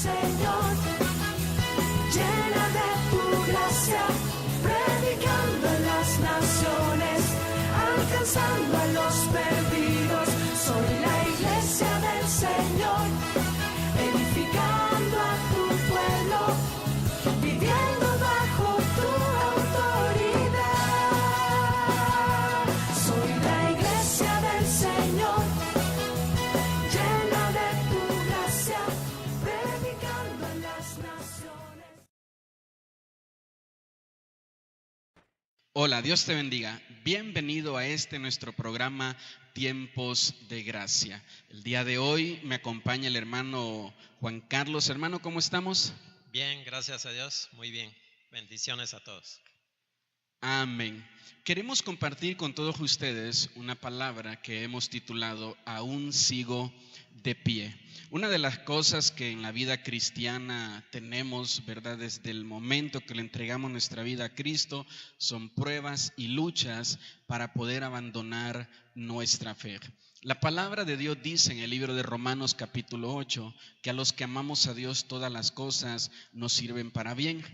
Señor, llena de tu gracia, predicando en las naciones, alcanzando a los perdidos. Soy la iglesia del Señor, edificando a tu pueblo, viviendo bajo tu autoridad. Soy la iglesia del Señor, llena de tu gracia, predicando en las naciones. Hola, Dios te bendiga. Bienvenido a nuestro programa Tiempos de Gracia. El día de hoy me acompaña el hermano Juan Carlos. Hermano, ¿cómo estamos? Bien, gracias a Dios, muy bien. Bendiciones a todos. Amén. Queremos compartir con todos ustedes una palabra que hemos titulado Aún sigo de pie. Una de las cosas que en la vida cristiana tenemos, ¿verdad? Desde el momento que le entregamos nuestra vida a Cristo, son pruebas y luchas para poder abandonar nuestra fe. La palabra de Dios dice en el libro de Romanos capítulo 8 que a los que amamos a Dios todas las cosas nos sirven para bien.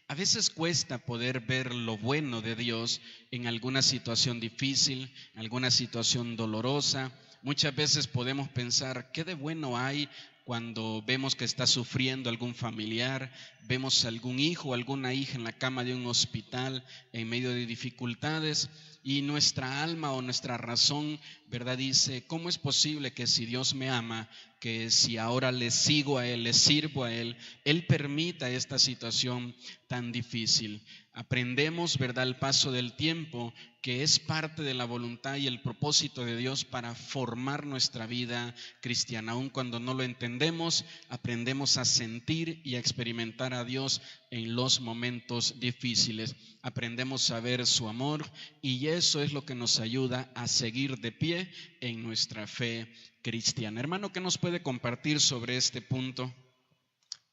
A veces cuesta poder ver lo bueno de Dios en alguna situación difícil, en alguna situación dolorosa. Muchas veces podemos pensar, ¿qué de bueno hay cuando vemos que está sufriendo algún familiar? Vemos algún hijo o alguna hija en la cama de un hospital en medio de dificultades y nuestra alma o nuestra razón, ¿verdad? Dice, ¿cómo es posible que si Dios me ama, que si ahora le sigo a Él, le sirvo a Él, Él permita esta situación tan difícil? Aprendemos, ¿verdad?, al paso del tiempo, que es parte de la voluntad y el propósito de Dios para formar nuestra vida cristiana. Aun cuando no lo entendemos, aprendemos a sentir y a experimentar a Dios en los momentos difíciles. Aprendemos a ver su amor y eso es lo que nos ayuda a seguir de pie en nuestra fe cristiana. Hermano, ¿qué nos puede compartir sobre este punto?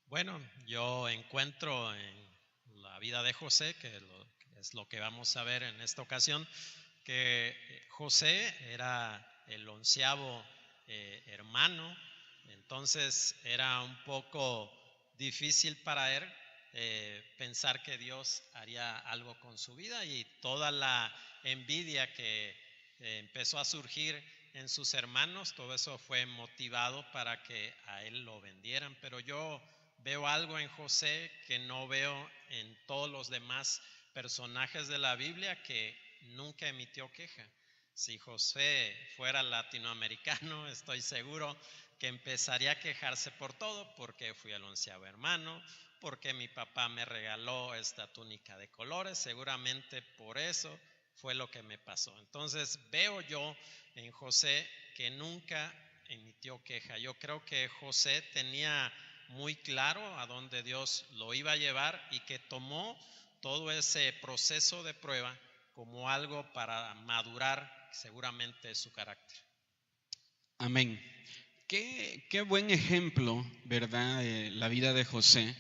Bueno, yo encuentro en la vida de José, que es lo que vamos a ver en esta ocasión, que José era el 11º hermano, entonces era un poco difícil para él pensar que Dios haría algo con su vida, y toda la envidia que empezó a surgir en sus hermanos, todo eso fue motivado para que a él lo vendieran. Pero yo veo algo en José que no veo en todos los demás personajes de la Biblia, que nunca emitió queja. Si José fuera latinoamericano, estoy seguro que empezaría a quejarse por todo, porque fui el 11º hermano, porque mi papá me regaló esta túnica de colores, seguramente por eso fue lo que me pasó. Entonces veo yo en José que nunca emitió queja. Yo creo que José tenía muy claro a dónde Dios lo iba a llevar y que tomó todo ese proceso de prueba como algo para madurar seguramente su carácter. Amén. Qué buen ejemplo, ¿verdad? La vida de José,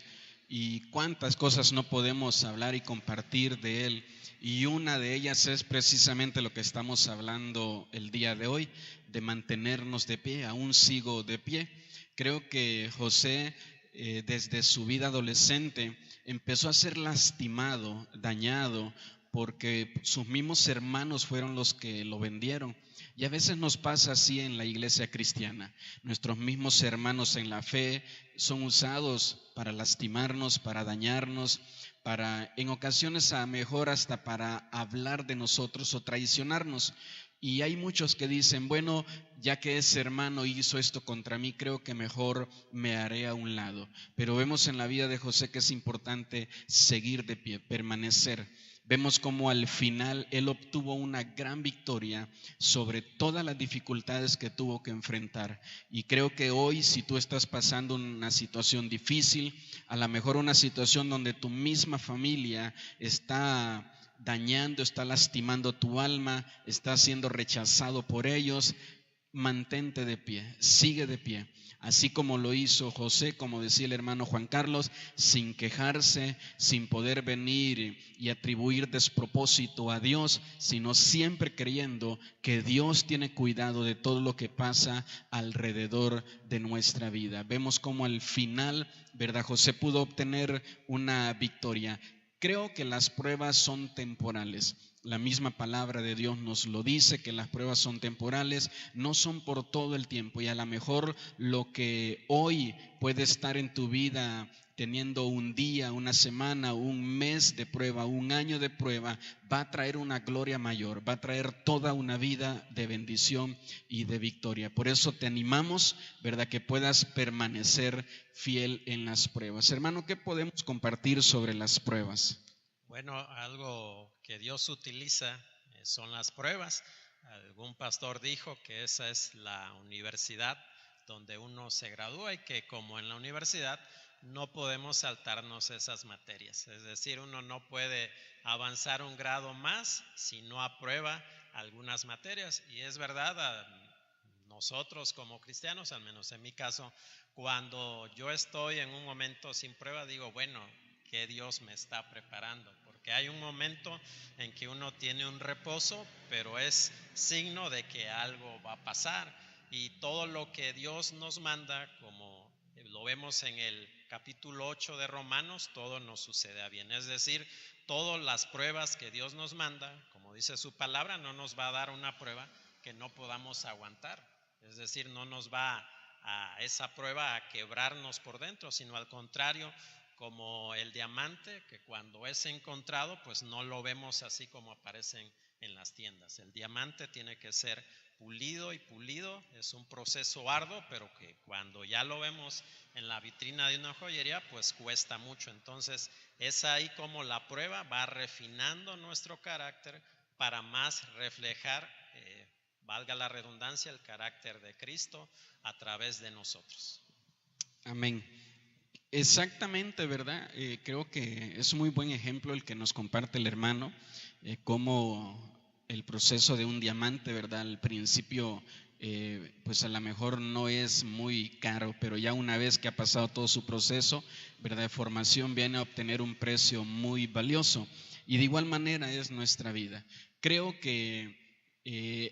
y cuántas cosas no podemos hablar y compartir de él, y una de ellas es precisamente lo que estamos hablando el día de hoy, de mantenernos de pie. Aún sigo de pie. Creo que José desde su vida adolescente empezó a ser lastimado, dañado, porque sus mismos hermanos fueron los que lo vendieron. Y a veces nos pasa así en la iglesia cristiana. Nuestros mismos hermanos en la fe son usados para lastimarnos, para dañarnos, para en ocasiones a mejor hasta para hablar de nosotros o traicionarnos. Y hay muchos que dicen, bueno, ya que ese hermano hizo esto contra mí, creo que mejor me haré a un lado. Pero vemos en la vida de José que es importante seguir de pie, permanecer. Vemos cómo al final él obtuvo una gran victoria sobre todas las dificultades que tuvo que enfrentar. Y creo que hoy, si tú estás pasando una situación difícil, a lo mejor una situación donde tu misma familia está dañando, está lastimando tu alma, está siendo rechazado por ellos, mantente de pie, sigue de pie. Así como lo hizo José, como decía el hermano Juan Carlos, sin quejarse, sin poder venir y atribuir despropósito a Dios, sino siempre creyendo que Dios tiene cuidado de todo lo que pasa alrededor de nuestra vida. Vemos cómo al final, ¿verdad? José pudo obtener una victoria. Creo que las pruebas son temporales. La misma palabra de Dios nos lo dice, que las pruebas son temporales, no son por todo el tiempo. Y a lo mejor lo que hoy puede estar en tu vida teniendo un día, una semana, un mes de prueba, un año de prueba, va a traer una gloria mayor, va a traer toda una vida de bendición y de victoria. Por eso te animamos, ¿verdad?, que puedas permanecer fiel en las pruebas. Hermano, ¿qué podemos compartir sobre las pruebas? Bueno, algo que Dios utiliza son las pruebas. Algún pastor dijo que esa es la universidad donde uno se gradúa y que como en la universidad no podemos saltarnos esas materias. Es decir, uno no puede avanzar un grado más si no aprueba algunas materias. Y es verdad, nosotros como cristianos, al menos en mi caso, cuando yo estoy en un momento sin prueba, digo, bueno, que Dios me está preparando, porque hay un momento en que uno tiene un reposo, pero es signo de que algo va a pasar, y todo lo que Dios nos manda, como lo vemos en el capítulo 8 de Romanos, todo nos sucede a bien. Es decir, todas las pruebas que Dios nos manda, como dice su palabra, no nos va a dar una prueba que no podamos aguantar. Es decir, no nos va a esa prueba a quebrarnos por dentro, sino al contrario, como el diamante, que cuando es encontrado, pues no lo vemos así como aparecen en las tiendas. El diamante tiene que ser pulido, y pulido es un proceso arduo, pero que cuando ya lo vemos en la vitrina de una joyería, pues cuesta mucho. Entonces es ahí como la prueba va refinando nuestro carácter para más reflejar, valga la redundancia, el carácter de Cristo a través de nosotros. Amén. Exactamente, ¿verdad? Creo que es un muy buen ejemplo el que nos comparte el hermano, cómo el proceso de un diamante, ¿verdad? Al principio, pues a lo mejor no es muy caro, pero ya una vez que ha pasado todo su proceso, ¿verdad?, de formación, viene a obtener un precio muy valioso. Y de igual manera es nuestra vida. Creo que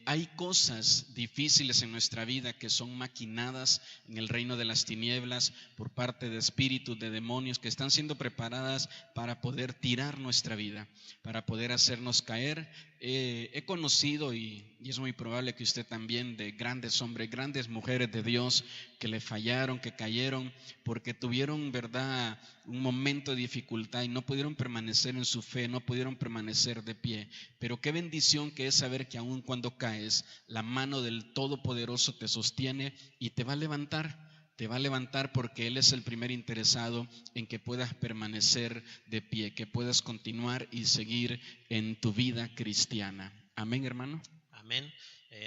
hay cosas difíciles en nuestra vida que son maquinadas en el reino de las tinieblas por parte de espíritus, de demonios, que están siendo preparadas para poder tirar nuestra vida, para poder hacernos caer. He conocido, y es muy probable que usted también, de grandes hombres, grandes mujeres de Dios que le fallaron, que cayeron porque tuvieron, ¿verdad?, un momento de dificultad y no pudieron permanecer en su fe, no pudieron permanecer de pie. Pero qué bendición que es saber que aun cuando caes, la mano del Todopoderoso te sostiene y te va a levantar. Te va a levantar porque Él es el primer interesado en que puedas permanecer de pie, que puedas continuar y seguir en tu vida cristiana. Amén, hermano. Amén.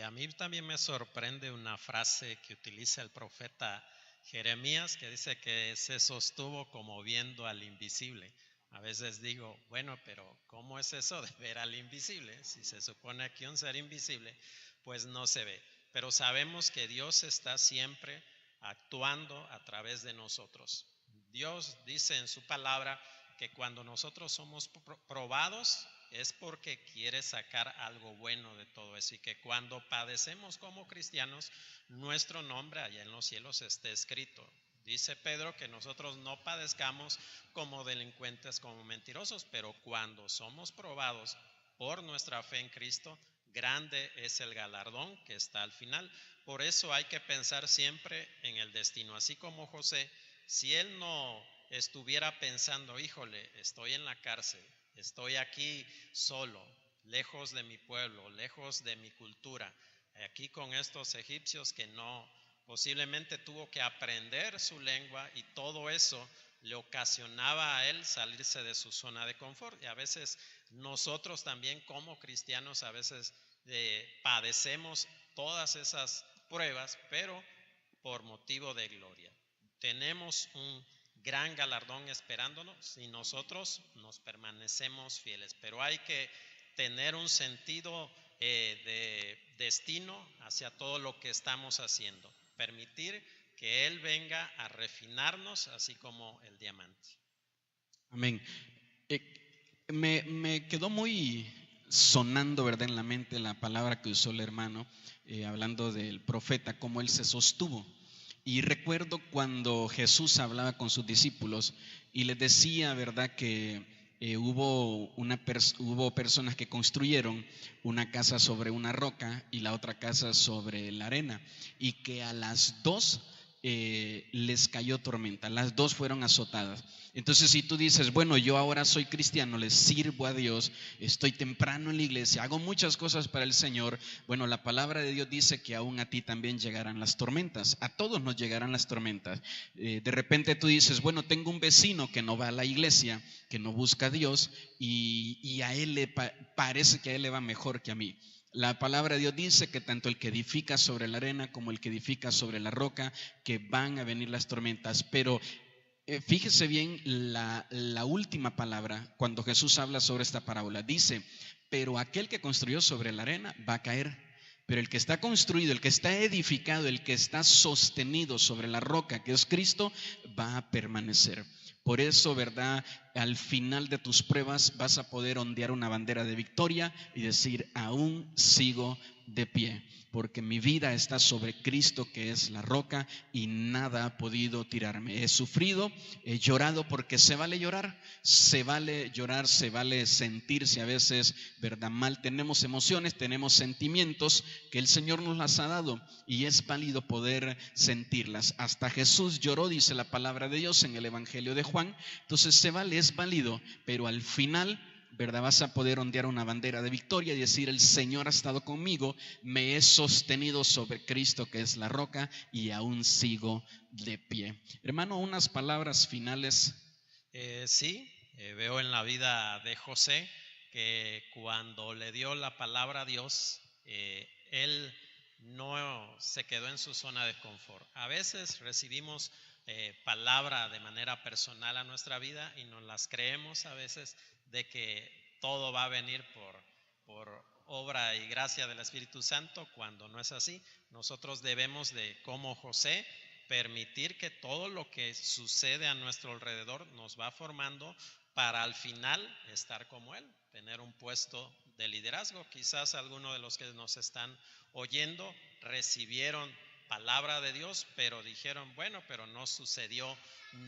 A mí también me sorprende una frase que utiliza el profeta Jeremías, que dice que se sostuvo como viendo al invisible. A veces digo, bueno, pero ¿cómo es eso de ver al invisible? Si se supone que un ser invisible, pues no se ve. Pero sabemos que Dios está siempre actuando a través de nosotros. Dios dice en su palabra que cuando nosotros somos probados es porque quiere sacar algo bueno de todo eso, y que cuando padecemos como cristianos, nuestro nombre allá en los cielos esté escrito. Dice Pedro que nosotros no padezcamos como delincuentes, como mentirosos, pero cuando somos probados por nuestra fe en Cristo, grande es el galardón que está al final. Por eso hay que pensar siempre en el destino. Así como José, si él no estuviera pensando, híjole, estoy en la cárcel, estoy aquí solo, lejos de mi pueblo, lejos de mi cultura, aquí con estos egipcios que no, posiblemente tuvo que aprender su lengua, y todo eso le ocasionaba a él salirse de su zona de confort. Y a veces nosotros también como cristianos a veces padecemos todas esas pruebas, pero por motivo de gloria. Tenemos un gran galardón esperándonos si nosotros nos permanecemos fieles, pero hay que tener un sentido de destino hacia todo lo que estamos haciendo. Permitir que Él venga a refinarnos, así como el diamante. Amén. Me quedó muy sonando, ¿verdad?, en la mente la palabra que usó el hermano, hablando del profeta, cómo él se sostuvo. Y recuerdo cuando Jesús hablaba con sus discípulos y les decía, ¿verdad?, que hubo personas que construyeron una casa sobre una roca y la otra casa sobre la arena, y que a las dos les cayó tormenta, las dos fueron azotadas. Entonces, si tú dices, bueno, yo ahora soy cristiano, le sirvo a Dios, estoy temprano en la iglesia, hago muchas cosas para el Señor, bueno, la palabra de Dios dice que aún a ti también llegarán las tormentas, a todos nos llegarán las tormentas. De repente tú dices, bueno, tengo un vecino que no va a la iglesia, que no busca a Dios, y a él parece que a él le va mejor que a mí. La palabra de Dios dice que tanto el que edifica sobre la arena como el que edifica sobre la roca, que van a venir las tormentas. Pero fíjese bien la última palabra cuando Jesús habla sobre esta parábola. Dice, pero aquel que construyó sobre la arena va a caer. Pero el que está construido, el que está edificado, el que está sostenido sobre la roca, que es Cristo, va a permanecer. Por eso, ¿verdad?, al final de tus pruebas vas a poder ondear una bandera de victoria y decir, aún sigo de pie, porque mi vida está sobre Cristo, que es la roca, y nada ha podido tirarme. He sufrido, he llorado, porque se vale llorar, se vale sentirse a veces, ¿verdad?, mal. Tenemos emociones, tenemos sentimientos que el Señor nos las ha dado y es válido poder sentirlas. Hasta Jesús lloró, dice la palabra de Dios en el Evangelio de Juan. Entonces se vale, es válido, pero al final, ¿verdad?, vas a poder ondear una bandera de victoria y decir, el Señor ha estado conmigo, me he sostenido sobre Cristo, que es la roca, y aún sigo de pie. Hermano, unas palabras finales. Sí, veo en la vida de José que cuando le dio la palabra a Dios, él no se quedó en su zona de confort. A veces recibimos palabra de manera personal a nuestra vida y nos las creemos a veces de que todo va a venir por obra y gracia del Espíritu Santo, cuando no es así. Nosotros debemos de, como José, permitir que todo lo que sucede a nuestro alrededor nos va formando para al final estar como él, tener un puesto de liderazgo. Quizás algunos de los que nos están oyendo recibieron palabra de Dios, pero dijeron, bueno, pero no sucedió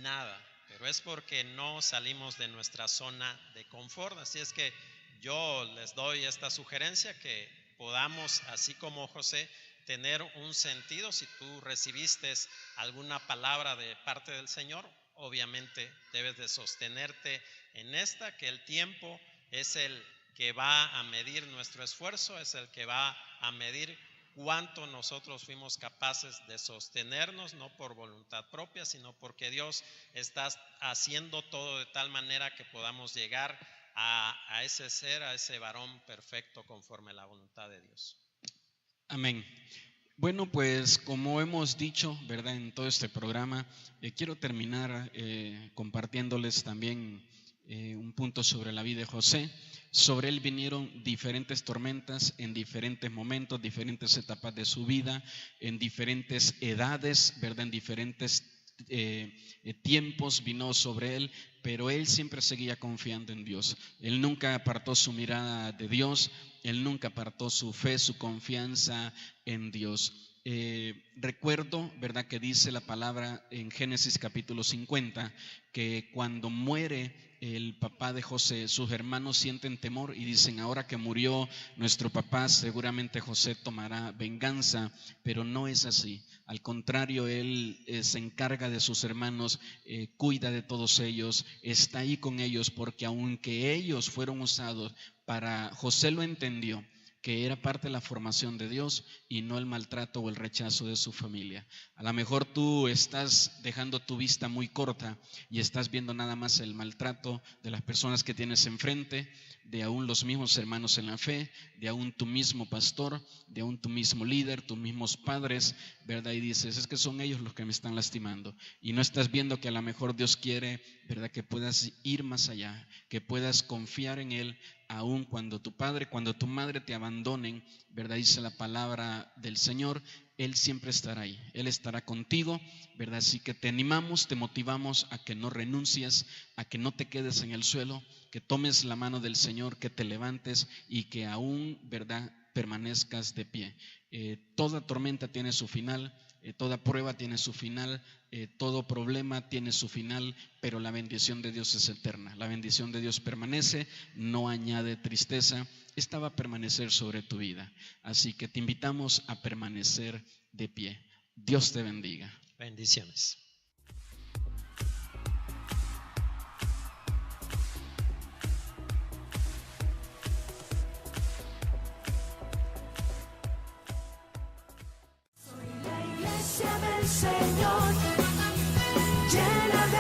nada. Pero es porque no salimos de nuestra zona de confort. Así es que yo les doy esta sugerencia, que podamos, así como José, tener un sentido. Si tú recibiste alguna palabra de parte del Señor, obviamente debes de sostenerte en esta, que el tiempo es el que va a medir nuestro esfuerzo, es el que va a medir cuánto nosotros fuimos capaces de sostenernos, no por voluntad propia, sino porque Dios está haciendo todo de tal manera que podamos llegar a ese ser, a ese varón perfecto conforme a la voluntad de Dios. Amén. Bueno, pues como hemos dicho, ¿verdad?, en todo este programa, quiero terminar compartiéndoles también un punto sobre la vida de José. Sobre él vinieron diferentes tormentas en diferentes momentos, diferentes etapas de su vida, en diferentes edades, ¿verdad?, en diferentes tiempos vino sobre él, pero él siempre seguía confiando en Dios. Él nunca apartó su mirada de Dios, él nunca apartó su fe, su confianza en Dios. Recuerdo, ¿verdad?, que dice la palabra en Génesis capítulo 50, que cuando muere el papá de José, sus hermanos sienten temor y dicen, ahora que murió nuestro papá, seguramente José tomará venganza, pero no es así. Al contrario, él se encarga de sus hermanos, cuida de todos ellos, está ahí con ellos, porque aunque ellos fueron usados para, José lo entendió, que era parte de la formación de Dios y no el maltrato o el rechazo de su familia. A lo mejor tú estás dejando tu vista muy corta y estás viendo nada más el maltrato de las personas que tienes enfrente, de aún los mismos hermanos en la fe, de aún tu mismo pastor, de aún tu mismo líder, tus mismos padres, ¿verdad? Y dices, es que son ellos los que me están lastimando. Y no estás viendo que a lo mejor Dios quiere, ¿verdad?, que puedas ir más allá, que puedas confiar en Él, aun cuando tu padre, cuando tu madre te abandonen, ¿verdad? Dice la palabra del Señor, Él siempre estará ahí, Él estará contigo, ¿verdad? Así que te animamos, te motivamos a que no renuncies, a que no te quedes en el suelo, que tomes la mano del Señor, que te levantes y que aún, ¿verdad?, permanezcas de pie. Toda tormenta tiene su final, toda prueba tiene su final, todo problema tiene su final, pero la bendición de Dios es eterna. La bendición de Dios permanece, no añade tristeza. Esta va a permanecer sobre tu vida. Así que te invitamos a permanecer de pie. Dios te bendiga. Bendiciones. La iglesia del Señor, llena de